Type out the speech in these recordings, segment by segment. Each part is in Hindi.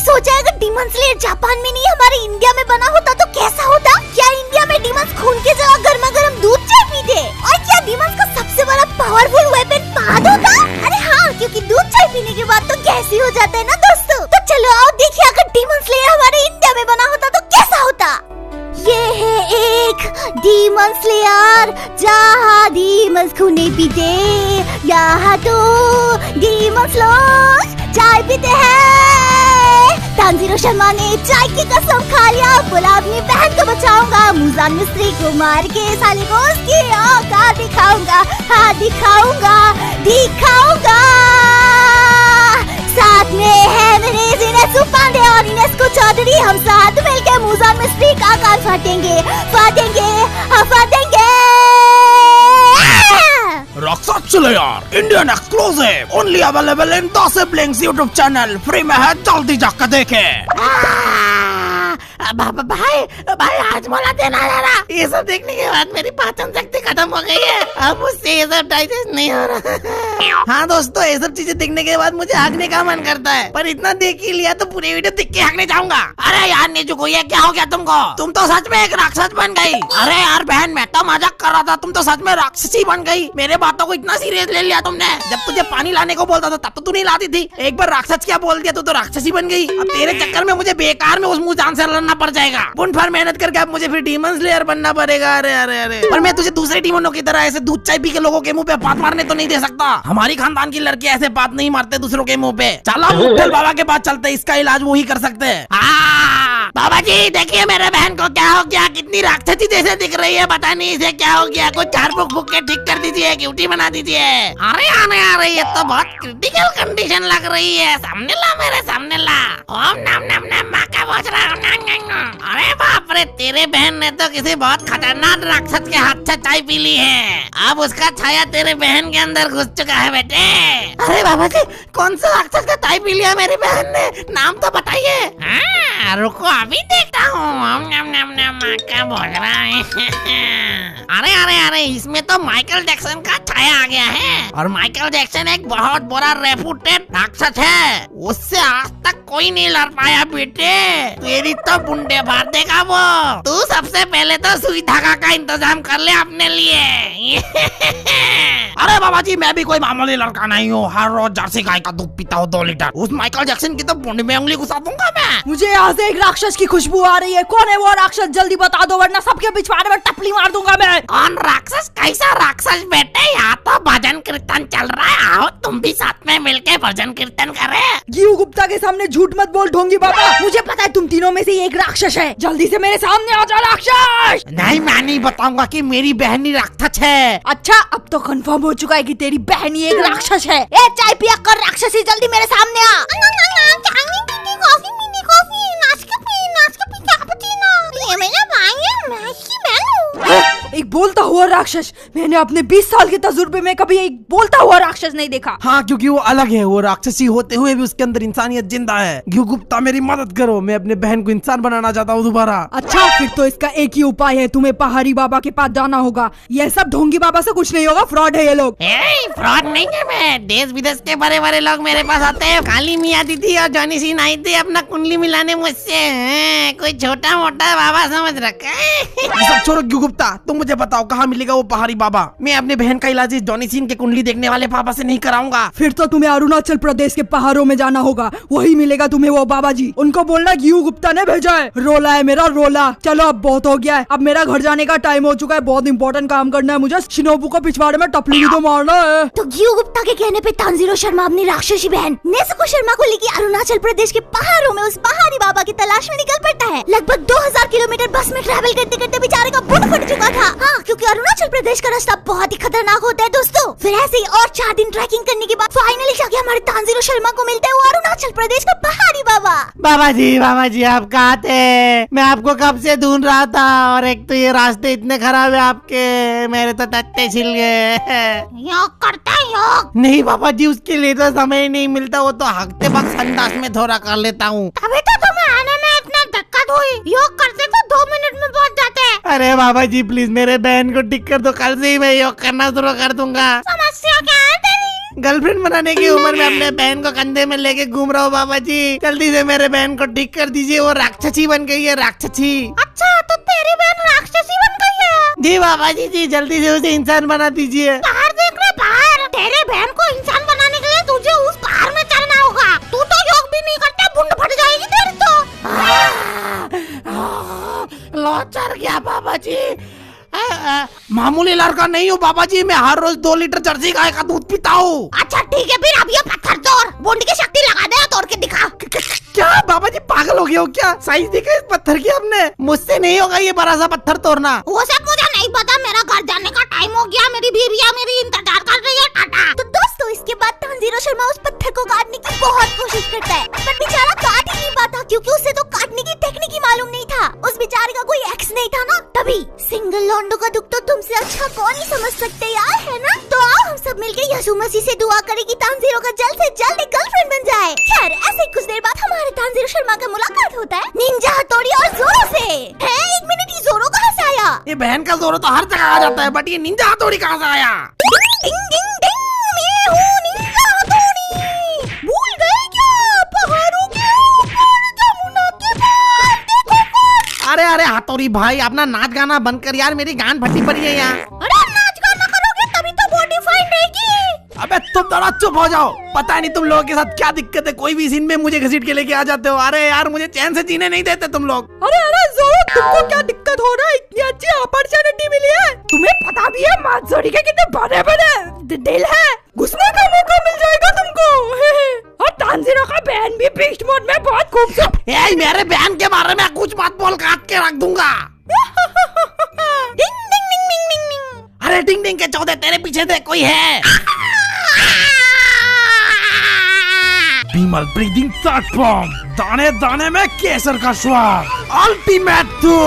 सोचा अगर डीमन स्लेयर जापान में नहीं हमारे इंडिया में बना होता तो कैसा होता? क्या इंडिया में डीमंस खून के जगह गर्मा गर्म दूध चाय पीते? और क्या डीमंस का सबसे बड़ा पावरफुल वेपन पाद होता? अरे हाँ, क्योंकि दूध चाय पीने के बाद तो गैसी हो जाता है ना दोस्तों। तो चलो आओ देखिए अगर डीमन स्लेयर हमारे इंडिया में बना होता तो कैसा होता। ये है एक डीमन स्लेयर जहाँ डीमंस खून नहीं पीते, यहाँ तो डीमंस लोग चाय पीते हैं। तानजीरो शर्मा ने चाय की कसम खा लिया, बोला अपनी बहन को बचाऊंगा, मुजान मिस्त्री को मार के साले को उसकी औकात दिखाऊंगा। हाँ दिखाऊंगा दिखाऊंगा। साथ में है मेरे इनेस पांडे और इनेस्को चौधरी। हम साथ मिलकर मुजान मिस्त्री का कान फाटेंगे फाटेंगे फाटेंगे। राक्षस slayer Indian exclusive only available in the siblings YouTube channel. Free में है, जल्दी जाकर देखे। भाई आज मोला देना जरा। ये सब देखने के बाद मेरी पाचन शक्ति खत्म हो गई है, अब मुझसे ये सब डाइजेस्ट नहीं हो रहा। हाँ दोस्तों, ये सब चीजें देखने के बाद मुझे हगने का मन करता है, पर इतना देख ही लिया तो पूरी वीडियो देख के हगने जाऊंगा। अरे यार नीचू, ये क्या हो गया तुमको? तुम तो सच में एक राक्षस बन गई। अरे यार बहन, मैं तो मजाक कर रहा था, तुम तो सच में राक्षसी बन गई। मेरे बातों को इतना सीरियस ले लिया तुमने। जब तुझे पानी लाने को बोलता था तब तो तू नहीं लाती थी। एक बार राक्षस क्या बोल दिया तो राक्षसी बन गई। अब तेरे चक्कर में मुझे बेकार में उस मुजान से लड़ना पड़ जाएगा। बुंड भर मेहनत करके अब मुझे फिर डीमन स्लेयर बनना पड़ेगा। अरे अरे अरे, पर मैं तुझे दूसरे डीमनों की तरह ऐसे दूध चाय पी के लोगों के मुंह पे बात मारने तो नहीं दे सकता। हमारी खानदान की लड़के ऐसे बात नहीं मारते दूसरों के मुंह पे। चलो मुट्ठल बाबा के पास चलते, इसका इलाज वो ही कर सकते हैं। बाबा जी देखिए मेरे बहन को क्या हो गया, कितनी राक्षसी जैसे दिख रही है, पता नहीं इसे क्या हो गया। कुछ झाड़ फूक फूक के ठीक कर दीजिए, क्यूटी बना दीजिए। अरे अरे ये तो बहुत क्रिटिकल कंडीशन लग रही है। सामने ला, मेरे सामने ला। ओम नम नम नम माँ का बोझ रहा। अरे बाप रे, तेरे बहन ने तो किसी बहुत खतरनाक राक्षस के हाथ से चाय पी ली है। अब उसका छाया तेरे बहन के अंदर घुस चुका है बेटे। अरे बाबा जी, कौन सा राक्षस का चाय पी लिया मेरी बहन ने? नाम तो बताइए। रुको अभी देखता हूँ। क्या बोल रहा है? अरे अरे अरे, इसमें तो माइकल जैक्सन का छाया आ गया है। और माइकल जैक्सन एक बहुत बड़ा रेपुटेड राक्षस है, उससे आज तक कोई नहीं लड़ पाया बेटे। तेरी तो बुंडे भर देगा वो। तू सबसे पहले तो सुई धागा का इंतजाम कर ले अपने लिए। अरे बाबा जी, मैं भी कोई मामूली लड़का नहीं हूँ। हर रोज जर्सी गाय का दूध पीता हूँ 2 लीटर। उस माइकल जैक्सन की तो बुंडे में उंगली घुसा दूंगा मैं। मुझे यहाँ से एक राक्षस की खुशबू आ रही है। कौन है वो राक्षस? जल्दी बता दो वरना सबके पिछवाड़े में टपली मार दूंगा मैं। कौन राक्षस? कैसा राक्षस बेटे? यहाँ तो भजन कीर्तन चल रहा है, आओ तुम भी साथ में मिलके भजन कीर्तन करे। गियू गुप्ता के सामने झूठ मत बोल ढोंगी बाबा। मुझे पता है तुम तीनों में से एक राक्षस है। जल्दी से मेरे सामने आ जा राक्षस। नहीं, मैं नहीं बताऊंगा कि मेरी बहन ही राक्षस है। अच्छा, अब तो कंफर्म हो चुका है कि तेरी बहन ही एक राक्षस है। ए चाय पिया कर राक्षसी, जल्दी मेरे सामने आ। एक बोलता हुआ राक्षस। मैंने अपने 20 साल के तजुर्बे में कभी एक बोलता हुआ राक्षस नहीं देखा। हाँ, क्योंकि वो अलग है। वो राक्षसी होते हुए भी उसके अंदर इंसानियत जिंदा है। गियू गुप्ता मेरी मदद करो, मैं अपने बहन को इंसान बनाना चाहता हूँ दोबारा। अच्छा, फिर तो इसका एक ही उपाय है, तुम्हें पहाड़ी बाबा के पास जाना होगा। ये सब ढोंगी बाबा से कुछ नहीं होगा, फ्रॉड है ये लोग। फ्रॉड नहीं है मैं, देश विदेश के बड़े बड़े लोग मेरे पास आते हैं। काली मियाँ दीदी और जॉनी सिंह आई थी अपना कुंडली मिलाने मुझसे। कोई छोटा मोटा बाबा समझ रखा है। छोड़ो गियू गुप्ता, तुम मुझे बताओ कहाँ मिलेगा वो पहाड़ी बाबा। मैं अपने बहन का इलाज जॉनी सिंह के कुंडली देखने वाले पापा से नहीं कराऊंगा। फिर तो तुम्हें अरुणाचल प्रदेश के पहाड़ों में जाना होगा, वही मिलेगा तुम्हें वो बाबा जी। उनको बोलना गियू गुप्ता ने भेजा है। रोला है मेरा रोला। चलो अब बहुत हो गया है, अब मेरा घर जाने का टाइम हो चुका है। बहुत इंपॉर्टेंट काम करना है मुझे। शिनोबू को पिछवाड़े में टपली भी तो मारना है। तो गियू गुप्ता के कहने पे तानजीरो शर्मा अपनी राक्षसी बहन नेजुको शर्मा को लेकर अरुणाचल प्रदेश के पहाड़ों में उस पहाड़ी बाबा की तलाश में निकल पड़ता है। लगभग 2000 किलोमीटर बस में ट्रैवल करते करते बेचारे का बुट फट चुका था। हाँ, क्योंकि अरुणाचल प्रदेश का रास्ता बहुत ही खतरनाक होता है दोस्तों। फिर ऐसे ही और 4 दिन ट्रैकिंग करने के बाद फाइनली जाके हमारे तानजीरो शर्मा को मिलता है वो अरुणाचल प्रदेश का पहाड़ी बाबा। बाबा जी आप कहाँ थे? मैं आपको कब से ढूंढ रहा था। और एक तो ये रास्ते इतने खराब है आपके, मेरे तो टट्टे छिल गए। योग करता है योग? नहीं बाबा जी, उसके लिए तो समय ही नहीं मिलता। वो तो हफ्ते बाद संडास में थोड़ा कर लेता हूँ। अभी तो तुम्हें आने में इतना दिक्कत हुई, योग करते तो 2 मिनट में पहुँच जाते हैं। अरे बाबा जी प्लीज मेरे बहन को ठीक कर दो, कल से ही मैं योग करना शुरू कर दूंगा। समस्या क्या है तेरी? गर्लफ्रेंड बनाने की उम्र में अपने बहन को कंधे में लेके घूम रहा हूँ बाबा जी। जल्दी से मेरे बहन को ठीक कर दीजिए, वो राक्षसी बन गई है, राक्षसी। अच्छा तो तेरी बहन राक्षसी बन गई है? जी बाबा जी जल्दी से उसे इंसान बना दीजिए। बाहर देख रहे बाहर, तेरे बहन को इंसान बनाने के लिए तुझे उस पहाड़ में चढ़ना होगा। तू तो योग भी नहीं करता, बुंड फट जाएगी तेरी तो। लौट चढ़ गया बाबा जी। मामूली लड़का नहीं हूँ बाबा जी, मैं हर रोज 2 लीटर जर्सी गाय का दूध पीता हूँ। अच्छा ठीक है, फिर अब ये पत्थर तोड़, बुंड की शक्ति लगा दे, तोड़ के दिखा। क्या बाबा जी पागल हो गया हो क्या? साइज देखा इस पत्थर की आपने? मुझसे नहीं होगा ये बड़ा सा पत्थर तोड़ना। वो सब मुझे नहीं पता, मेरा घर जाने का टाइम हो गया, मेरी बीवियां मेरी इंतजार कर रही है। टाटा। तो दोस्तों इसके बाद तानजीरो शर्मा उस पत्थर को काटने की बहुत कोशिश करता है, पर बेचारा काट ही नहीं पाता क्योंकि उसे तो काटने की टेक्निक ही मालूम नहीं था। उस बेचारे का कोई एक्स नहीं था ना। तभी सिंगल लॉन्डो का दुख तो तुमसे अच्छा कौन ही समझ सकते यार, है ना? तो आओ हम सब मिलके यीशु मसीह से दुआ करें कि तानजीरो का जल्द से जल्द एक गर्लफ्रेंड बन जाए। खैर ऐसे कुछ देर बाद हमारे तानजीरो शर्मा का मुलाकात होता है निंजा हथौड़ी और जोरो से। है 1 मिनट, ये जोरो कहाँ से आया? ये बहन का जोर तो हर जगह आ जाता है, बट ये निंजा हथौड़ी कहाँ से आया? डिंग डिंग डिंग, मैं हूँ निंजा हथौड़ी। भूल गए क्या? पहाड़ों के ऊपर जमुना के पार देखो कौन। अरे अरे हथौड़ी भाई अपना नाच गाना बंद कर यार, मेरी गान फटी पड़ी है यहाँ। अरे नाच गाना करोगे तभी तो बॉडी फाइन रहेगी। अबे तुम थोड़ा चुप हो जाओ, पता नहीं तुम लोगों के साथ क्या दिक्कत है, कोई भी सीन में मुझे घसीट के लेके आ जाते हो। अरे यार मुझे चैन से जीने नहीं देते तुम लोग। अरे जोरो तुमको क्या दिक्कत हो रहा है? इतनी अच्छी अपॉर्चुनिटी मिली है, तुम्हें पता भी है मानसोरी के कितने बड़े बड़े दिल है, घुसने का मौका मिल जाएगा तुमको। और तानजीरो का बहन भी बीस्ट मोड में बहुत खूबसूरत। ए मेरे बहन के बारे में कुछ मत बोल, काट के रख दूंगा। डिंग डिंग डिंग डिंग डिंग डिंग। अरे डिंग डिंग के चौधे तेरे पीछे देख कोई है। फीमल ब्रीदिंग प्लेटफॉर्म, दाने दाने में केसर का स्वाद, अल्टीमेट तो।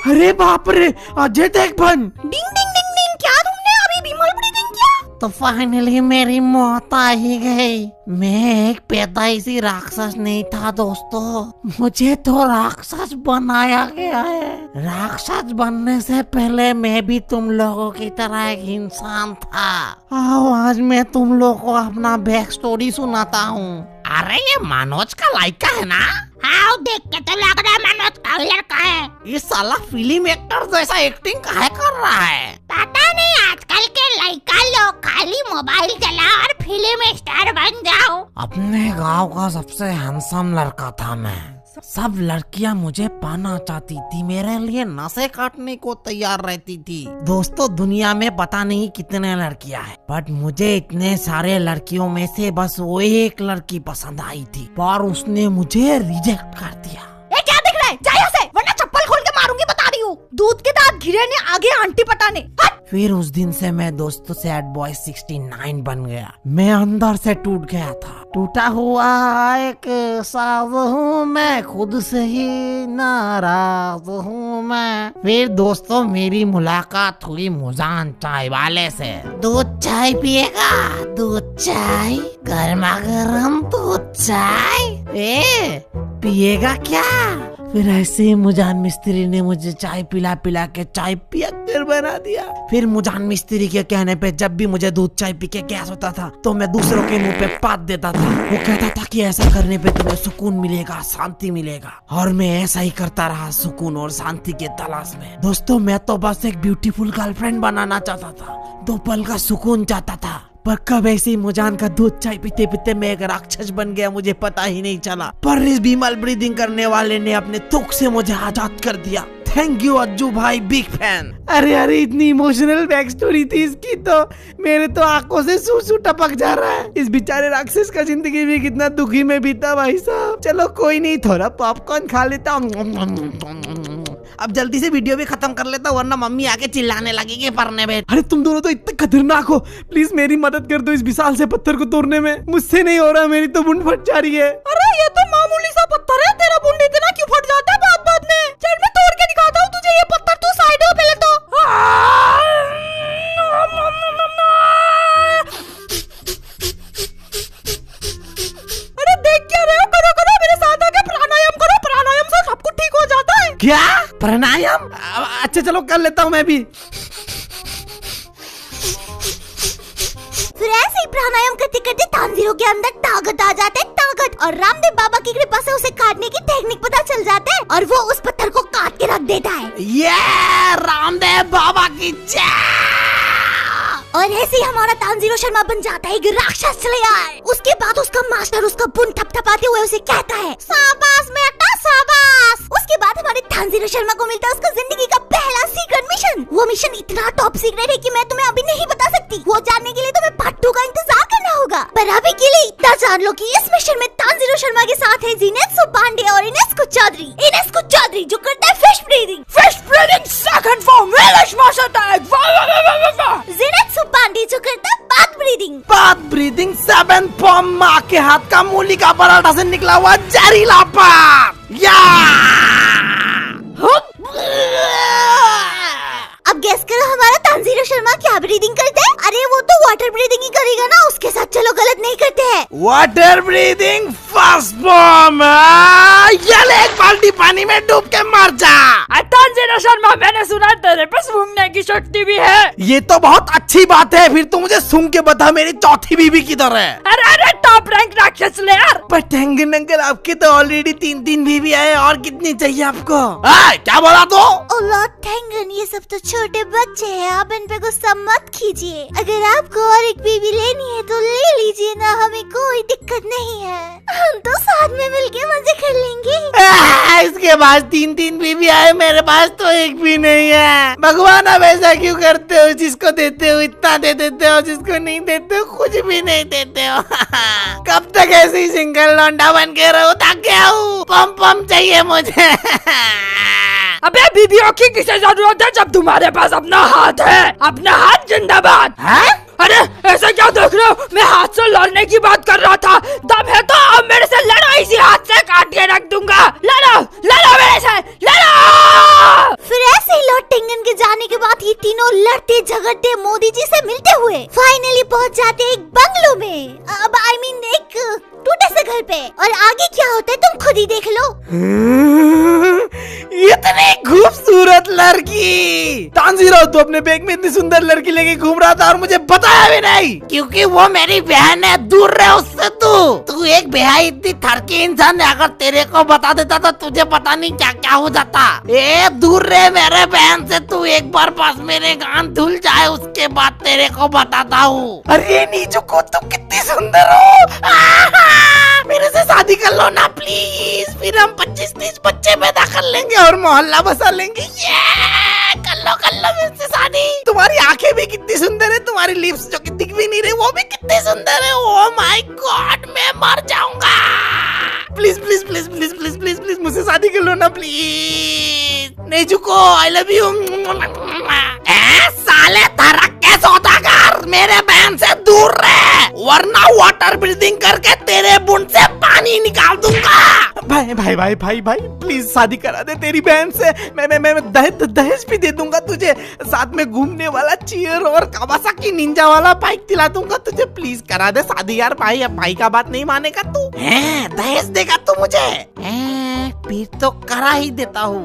अरे बाप रे अजय देवगन। डिंग डिंग डिंग डिंग, क्या तुमने अभी बीमल ब्रीदिंग किया? तो फाइनली मेरी मौत आ ही गई। मैं एक पैदाइशी राक्षस नहीं था दोस्तों, मुझे तो राक्षस बनाया गया है। राक्षस बनने से पहले मैं भी तुम लोगों की तरह एक इंसान था। आओ आज मैं तुम लोगों को अपना बैक स्टोरी सुनाता हूँ। अरे ये मनोज का लाइका है ना? हाँ देख के तो लग रहा है मनोज का लड़का है। ये साला फिल्म एक्टर जैसा एक्टिंग काहे कर रहा है? पता नहीं आजकल के लड़का लोग खाली मोबाइल चलाओ और फिल्म स्टार बन जाओ। अपने गांव का सबसे हैंडसम लड़का था मैं, सब लड़कियां मुझे पाना चाहती थी, मेरे लिए नसें काटने को तैयार रहती थी। दोस्तों दुनिया में पता नहीं कितने लड़कियां हैं, बट मुझे इतने सारे लड़कियों में से बस वो एक लड़की पसंद आई थी, पर उसने मुझे रिजेक्ट कर दिया। ये क्या दिख रहा है? जा यहाँ से, वरना चप्पल खोल के मारूंगी, बता रही हूँ। दूध के दांत घिरे ने आगे आंटी पटाने। फिर उस दिन से मैं दोस्तों सैड बॉय 69 बन गया। मैं अंदर से टूट गया था, टूटा हुआ एक साज हूँ मैं, खुद से ही नाराज हूँ मैं। फिर दोस्तों मेरी मुलाकात हुई मुजान चाय वाले से। दूध चाय पिएगा? दूध चाय, गर्मा गर्म दूध चाय। पिएगा क्या? फिर ऐसे ही मुजान मिस्त्री ने मुझे चाय पिला पिला के चाय पियक्कर बना दिया। फिर मुजान मिस्त्री के कहने पे जब भी मुझे दूध चाय पी के गैस होता था तो मैं दूसरों के मुंह पे पात देता था। वो कहता था कि ऐसा करने पे तुम्हें सुकून मिलेगा, शांति मिलेगा, और मैं ऐसा ही करता रहा सुकून और शांति के तलाश में। दोस्तों मैं तो बस एक ब्यूटीफुल गर्लफ्रेंड बनाना चाहता था, 2 पल का सुकून चाहता था, पर कब ऐसे ही मुजान का दूध चाय पीते पीते मैं एक राक्षस बन गया, मुझे पता ही नहीं चला। पर इस बीमल ब्रीदिंग करने वाले ने अपने तुक से मुझे आजाद कर दिया। थैंक यू अज्जू भाई, बिग फैन। अरे अरे इतनी इमोशनल बैक स्टोरी थी इसकी, तो मेरे तो आंखों से सूसू टपक जा रहा है। इस बेचारे राक्षस का जिंदगी भी कितना दुखी में बीता भाई साहब। चलो कोई नहीं, थोड़ा पॉपकॉर्न खा लेता हूँ। अब जल्दी से वीडियो भी खत्म कर लेता हूँ, वरना मम्मी आके चिल्लाने लगेगी पढ़ने में। अरे तुम दोनों तो इतने खतरनाक हो, प्लीज मेरी मदद कर दो इस विशाल से पत्थर को तोड़ने में। मुझसे नहीं हो रहा, मेरी तो बुंड फट जा रही है। अरे ये तो मामूली सा पत्थर है, तेरा बुंड इतना क्यों फट जाता है बात बात में? चल मैं तोड़ के दिखाता हूँ तुझे ये पत्थर, तू साइड हो पहले तो। अरे देख क्या रहे हो, करो करो मेरे साथ आके प्राणायाम करो, प्राणायाम से सब कुछ ठीक हो जाता है। क्या प्राणायाम? अच्छा चलो कर लेता हूँ मैं भी। फिर रामदेव के अंदर ताकत आ जाते है, ताकत। और रामदेव बाबा की कृपा से उसे काटने की टेक्निक पता चल जाता है और वो उस पत्थर को काट के रख देता है। ये रामदेव बाबा की जय। और ऐसे ही हमारा तानजीरो शर्मा बन जाता है एक राक्षस स्लेयर। उसके बाद उसका मास्टर उसका बुन थपथपाते हुए उसे कहता है, शाबाश बेटा शाबाश। उसके बाद हमारे तानजीरो शर्मा को मिलता है उसका जिंदगी का पहला सीक्रेट मिशन। वो मिशन इतना टॉप सीक्रेट है कि मैं तुम्हें अभी नहीं बता सकती। वो जानने के लिए तुम्हें पार्ट 2 का इंतजार करना होगा। पर अभी के लिए इतना जान लो कि इस मिशन में तानजीरो शर्मा के साथ है जिनेत्सु पांडे और इनेस्को चौधरी। इनेस्को चौधरी जो करता है फिश ब्रीदिंग सेकंड फॉर्म वेलिश मास्टर टैग। जिनेत्सु पांडे जो करता है bath breathing. Bath breathing 7 form माँ के हाथ का मूली का पराठा से निकला हुआ जहरीला पात। या अब गेस करो हमारा तानजीरो शर्मा क्या ब्रीदिंग करते हैं? अरे वो तो वाटर ब्रीदिंग ही करेगा ना, उसके साथ चलो गलत नहीं करते हैं। Water breathing first form. ये ले एक बाल्टी पानी में डूब के मर जा। तानजीरो शर्मा मैंने सुना तेरे पे सूंघने की शक्ति भी है। ये तो बहुत अच्छी बात है। फिर तू मुझे सूंघ के बता मेरी चौथी बीवी किधर है? अरे टॉप रैंक राक्षस स्लेयर। पर टेंगन अंकल आपके तो ऑलरेडी 3 बीवी है और कितनी चाहिए आपको? क्या बोला तो? ओ लॉर्ड टेंगन, ये सब तो छोटे बच्चे हैं, आप इन पे गुस्सा मत कीजिए। अगर आपको और एक बीवी लेनी है तो ले लीजिए ना, हमें कोई दिक्कत नहीं है। हम तो साथ में मिलके मजे कर लेंगे। इसके पास 3 बीवी है, मेरे पास तो एक भी नहीं है। भगवान अब ऐसा क्यों करते हो? जिसको देते हो इतना दे देते हो, जिसको नहीं देते हो कुछ भी नहीं देते हो। कब तक ऐसे ही सिंगल लौंडा बन के रहो? क्या हूँ पम चाहिए मुझे। अबे बीबियों की किसे जरूरत है जब तुम्हारे पास अपना हाथ है? अपना हाथ जिंदाबाद। अरे ऐसे क्या देख रहे हो? मैं हाथ से लड़ने की बात कर रहा था। दम है तो अब मेरे से लड़ो, इसी हाथ से काट के रख दूंगा। लड़ो मेरे से, लड़ो। फिर ऐसे ही लॉर्ड टेंगन के जाने के बाद ये तीनों लड़ते झगड़ते मोदी जी से मिलते हुए फाइनली पहुंच जाते एक बंगलो में। अब I mean एक टूटे से घर पे। और आगे क्या होता है तुम खुद ही देख लो। इतनी खूबसूरत लड़की। तानजीरो तू अपने बैग में इतनी सुंदर लड़की लेके घूम रहा था और मुझे बताया भी नहीं। क्योंकि वो मेरी बहन है, दूर रहे उससे। तू एक बेहाई इतनी थड़की इंसान है, अगर तेरे को बता देता तो तुझे पता नहीं क्या क्या हो जाता। दूर रहे मेरे बहन से। तू एक बार पास मेरे गान धुल जाए, उसके बाद तेरे को बताता हूँ। अरे नीजुको तुम कितनी सुंदर हो। मेरे से शादी कर लो ना प्लीज, फिर हम 25-30 बच्चे पैदा कर लेंगे और मोहल्ला बसा लेंगे। ये कर लो मेरे से शादी। तुम्हारी आंखें भी कितनी सुंदर है, तुम्हारी लिप्स जो कि दिख भी नहीं रही वो भी कितनी सुंदर है। ओह माय गॉड, मैं मर जाऊंगा। Please please please please please please please मुझसे शादी कर लो ना प्लीज। नहीं झुको, आई लव यू। साले तरक्के सौदागर, मेरे बहन से दूर रहे वरना वाटर ब्रीदिंग करके तेरे बुन से पानी निकाल दूंगा। भाई प्लीज शादी करा दे तेरी बहन से। मैं दहेज भी दे दूंगा तुझे, साथ में घूमने वाला चेयर और कावासाकी निंजा वाला बाइक दिला दूंगा तुझे। प्लीज करा दे शादी यार। भाई अब भाई का बात नहीं मानेगा तू? दहेज देगा तू मुझे? फिर तो करा ही देता हूँ।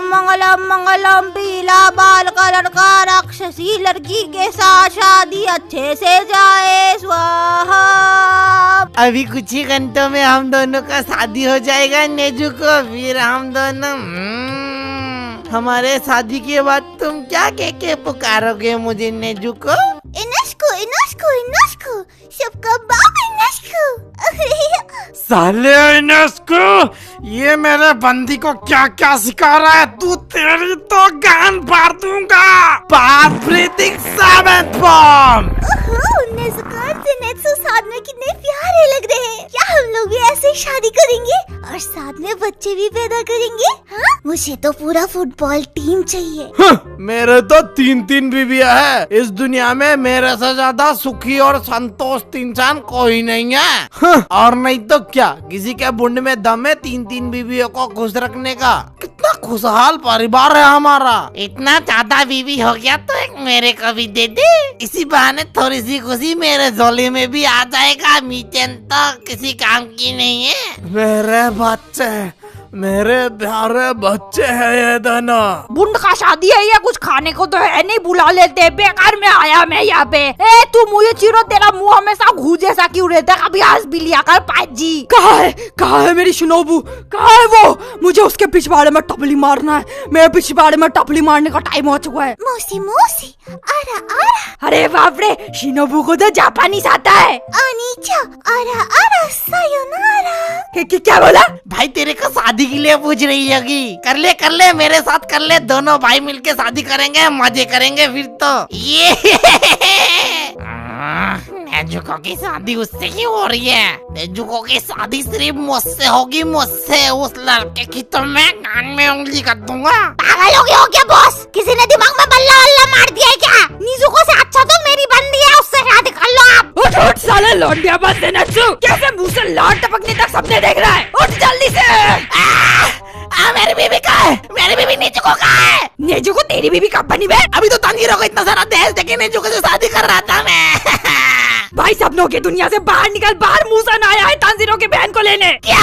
मंगलम मंगलम, पीला बाल का लड़का राक्षसी लड़की के साथ शादी अच्छे से जाए, स्वाहा। अभी कुछ ही घंटों में हम दोनों का शादी हो जाएगा नेजुको। फिर हम दोनों हमारे शादी के बाद तुम क्या कह के पुकारोगे मुझे नेजुको? इनस्को इनस्को इनस्को, सबका बाप इनस्को। साले इनस्को, ये मेरे बंदी को क्या क्या सिखा रहा है तू? तेरी तो गान फाड़ दूंगा। Bath breathing 7 form. साथ में कितने प्यारे लग रहे हैं। क्या हम लोग भी ऐसे ही शादी करेंगे और साथ में बच्चे भी पैदा करेंगे? हाँ? मुझे तो पूरा फुटबॉल टीम चाहिए। मेरे तो 3 बीवियां है। इस दुनिया में मेरे से ज्यादा सुखी और संतुष्ट इंसान कोई नहीं है। और नहीं तो क्या, किसी के बुंड में दम है 3 बीवियों को खुश रखने का। कितना खुशहाल परिवार है हमारा। इतना ज्यादा बीवी हो गया तो एक मेरे को भी दे दे। इसी बहाने थोड़ी सी खुशी मेरे झोले में भी आ जाएगा। मीचन तो किसी काम की नहीं है। मेरे बच्चे मेरे प्यारे बच्चे हैं ये दोनों। बुंड का शादी है या कुछ खाने को तो है नहीं, बुला लेते। बेकार में आया मैं यहाँ पे। ए तू मुझे चिरो, तेरा मुंह हमेशा घू जैसा क्यों रहता है? कभी हंस भी लिया कर पाजी। कहाँ है मेरी शिनोबू? कहाँ है वो? मुझे उसके पिछवाड़े में टपली मारना है। मेरे पिछवाड़े में टपली मारने का टाइम हो चुका है। मोसी मोसी आरा आरा। अरे बाप रे, शिनोबू को तो जापानीज आता है। अनीचा आरा आरा सायोनारा। क्या बोला? भाई तेरे को शादी के लिए पूछ रही होगी। कर ले मेरे साथ कर ले, दोनों भाई मिलके शादी करेंगे, मजे करेंगे फिर तो। ये नेजुको की शादी उससे क्यों हो रही है? नेजुको की शादी सिर्फ मुझसे होगी, मुझसे। उस लड़के की तो मैं कान में उंगली कर दूंगा। पागल हो गए हो क्या बॉस? किसी ने दिमाग में बल्ला वल्ला मार दिया है क्या? निजुको से अच्छा तो मेरी बंदी है, उससे शादी कर लो आप। उठ साले लौंडिया बस देना चु। कैसे मुंह से लाट टपकने तक सबने देख रहा है। उठ जल्दी से। मेरी बीबी कहाँ है? मेरी बीबी नेजुको कहाँ है? नेजुको तेरी बीबी कब बनी बे? अभी तो तंजीरों को इतना सारा दहेज देके नेजुको से शादी कर रहा था मैं। भाई सपनों की दुनिया से बाहर निकल, बाहर मूसा आया है तांजीरों के बहन को लेने। क्या?